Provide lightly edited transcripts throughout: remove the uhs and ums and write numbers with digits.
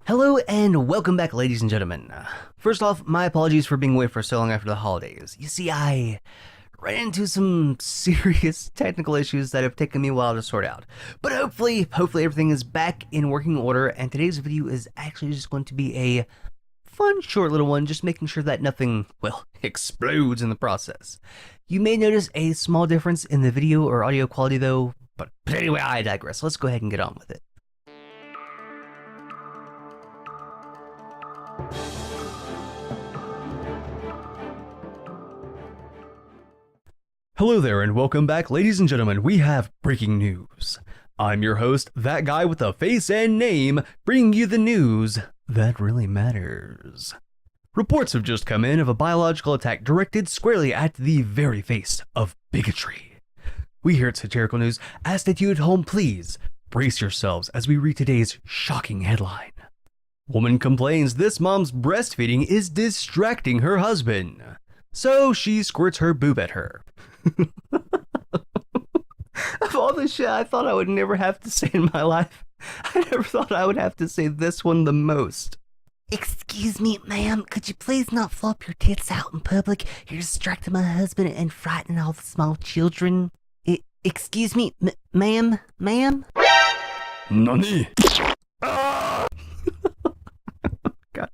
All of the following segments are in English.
Hello and welcome back, ladies and gentlemen. First off, my apologies for being away for so long after the holidays. You see, I ran into some serious technical issues that have taken me a while to sort out. But hopefully everything is back in working order, and today's video is actually just going to be a fun, short little one, just making sure that nothing, well, explodes in the process. You may notice a small difference in the video or audio quality though, but anyway, I digress. Let's go ahead and get on with it. Hello there and welcome back, ladies and gentlemen. We have breaking news. I'm your host, that guy with a face and name, bringing you the news that really matters. Reports have just come in of a biological attack directed squarely at the very face of bigotry. We here at Satirical News ask that you at home please brace yourselves as we read today's shocking headline. Woman complains this mom's breastfeeding is distracting her husband, so she squirts her boob at her. Of all the shit I thought I would never have to say in my life, I never thought I would have to say this one the most. Excuse me, ma'am, could you please not flop your tits out in public? You're distracting my husband and frightening all the small children. Excuse me, ma'am? Nani? Ah! God.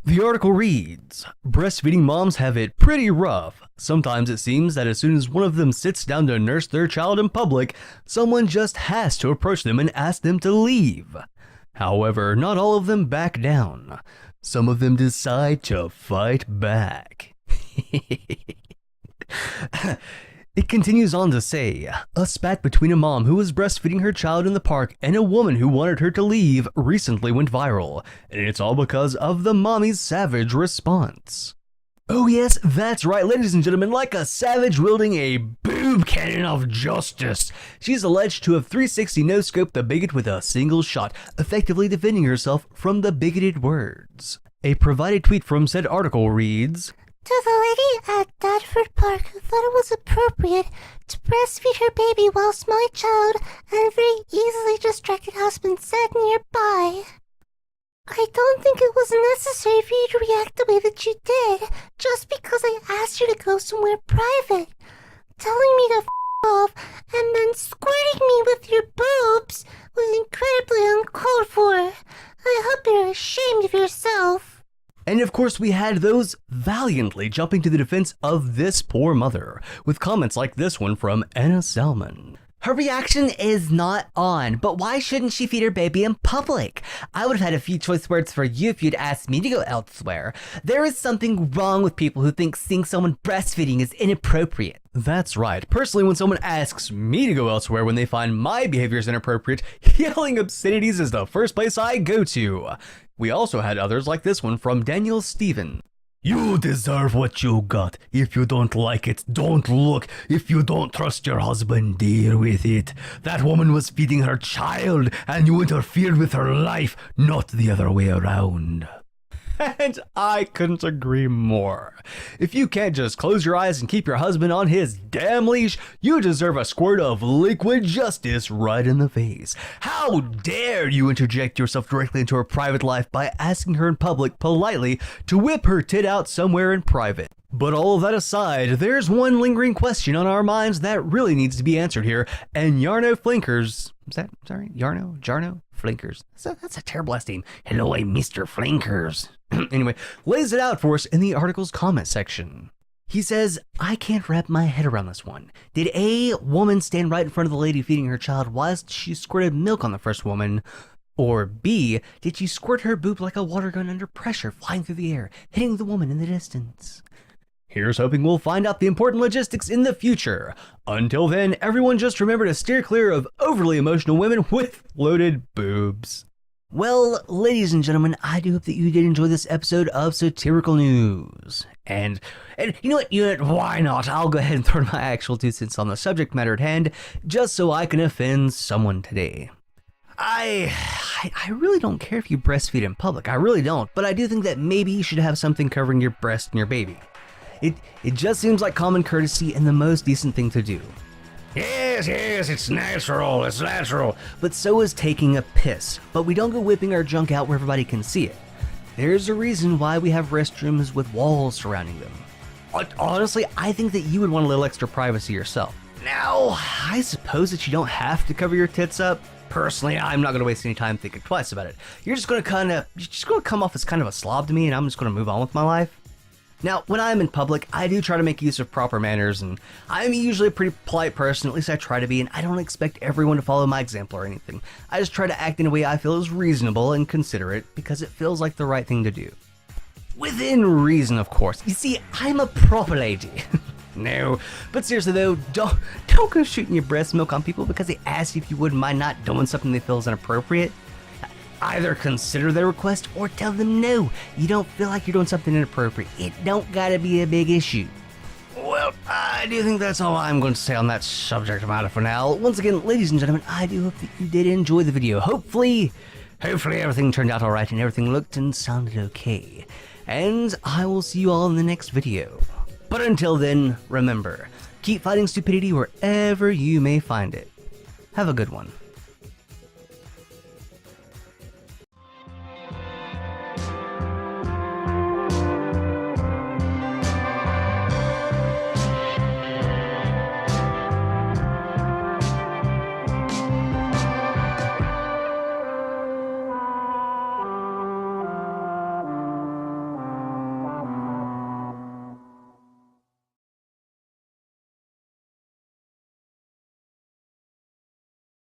The article reads, breastfeeding moms have it pretty rough. Sometimes it seems that as soon as one of them sits down to nurse their child in public, someone just has to approach them and ask them to leave. However, not all of them back down. Some of them decide to fight back. It continues on to say, a spat between a mom who was breastfeeding her child in the park and a woman who wanted her to leave recently went viral, and it's all because of the mommy's savage response. Oh yes, that's right, ladies and gentlemen, like a savage wielding a boob cannon of justice, she's alleged to have 360 no-scoped the bigot with a single shot, effectively defending herself from the bigoted words. A provided tweet from said article reads, To the lady at Dadford Park who thought it was appropriate to breastfeed her baby whilst my child and a very easily distracted husband sat nearby. I don't think it was necessary for you to react the way that you did, just because I asked you to go somewhere private. Telling me to f*** off and then squirting me with your boobs was incredibly uncalled for. I hope you're ashamed of yourself. And of course we had those valiantly jumping to the defense of this poor mother, with comments like this one from Anna Salmon. Her reaction is not on, but why shouldn't she feed her baby in public? I would have had a few choice words for you if you'd asked me to go elsewhere. There is something wrong with people who think seeing someone breastfeeding is inappropriate. That's right. Personally, when someone asks me to go elsewhere when they find my behavior is inappropriate, yelling obscenities is the first place I go to. We also had others like this one from Daniel Stephen. You deserve what you got. If you don't like it, don't look. If you don't trust your husband, deal with it. That woman was feeding her child, and you interfered with her life, not the other way around. And I couldn't agree more. If you can't just close your eyes and keep your husband on his damn leash, you deserve a squirt of liquid justice right in the face. How dare you interject yourself directly into her private life by asking her in public politely to whip her tit out somewhere in private. But all of that aside, there's one lingering question on our minds that really needs to be answered here, and Jarno Flinkers, Jarno Flinkers. That's a terrible last name. Hello, I'm Mr. Flinkers. Anyway, lays it out for us in the article's comment section. He says, I can't wrap my head around this one. Did A, woman stand right in front of the lady feeding her child whilst she squirted milk on the first woman? Or B, did she squirt her boob like a water gun under pressure, flying through the air, hitting the woman in the distance? Here's hoping we'll find out the important logistics in the future. Until then, everyone just remember to steer clear of overly emotional women with loaded boobs. Well, ladies and gentlemen, I do hope that you did enjoy this episode of Satirical News. And you know what, why not? I'll go ahead and throw my actual 2 cents on the subject matter at hand, just so I can offend someone today. I really don't care if you breastfeed in public, I really don't, but I do think that maybe you should have something covering your breast and your baby. It just seems like common courtesy and the most decent thing to do. Yes, it's natural, But so is taking a piss. But we don't go whipping our junk out where everybody can see it. There's a reason why we have restrooms with walls surrounding them. Honestly, I think that you would want a little extra privacy yourself. Now, I suppose that you don't have to cover your tits up. Personally, I'm not going to waste any time thinking twice about it. You're just going to come off as kind of a slob to me, and I'm just going to move on with my life. Now, when I'm in public, I do try to make use of proper manners, and I'm usually a pretty polite person, at least I try to be, and I don't expect everyone to follow my example or anything. I just try to act in a way I feel is reasonable and considerate, because it feels like the right thing to do. Within reason, of course. You see, I'm a proper lady. No, but seriously though, don't go shooting your breast milk on people because they ask you if you wouldn't mind not doing something they feel is inappropriate. Either consider their request or tell them no, you don't feel like you're doing something inappropriate. It don't gotta be a big issue. Well, I do think that's all I'm going to say on that subject matter for now. Once again, ladies and gentlemen, I do hope that you did enjoy the video. Hopefully everything turned out alright and everything looked and sounded okay. And I will see you all in the next video. But until then, remember, keep fighting stupidity wherever you may find it. Have a good one.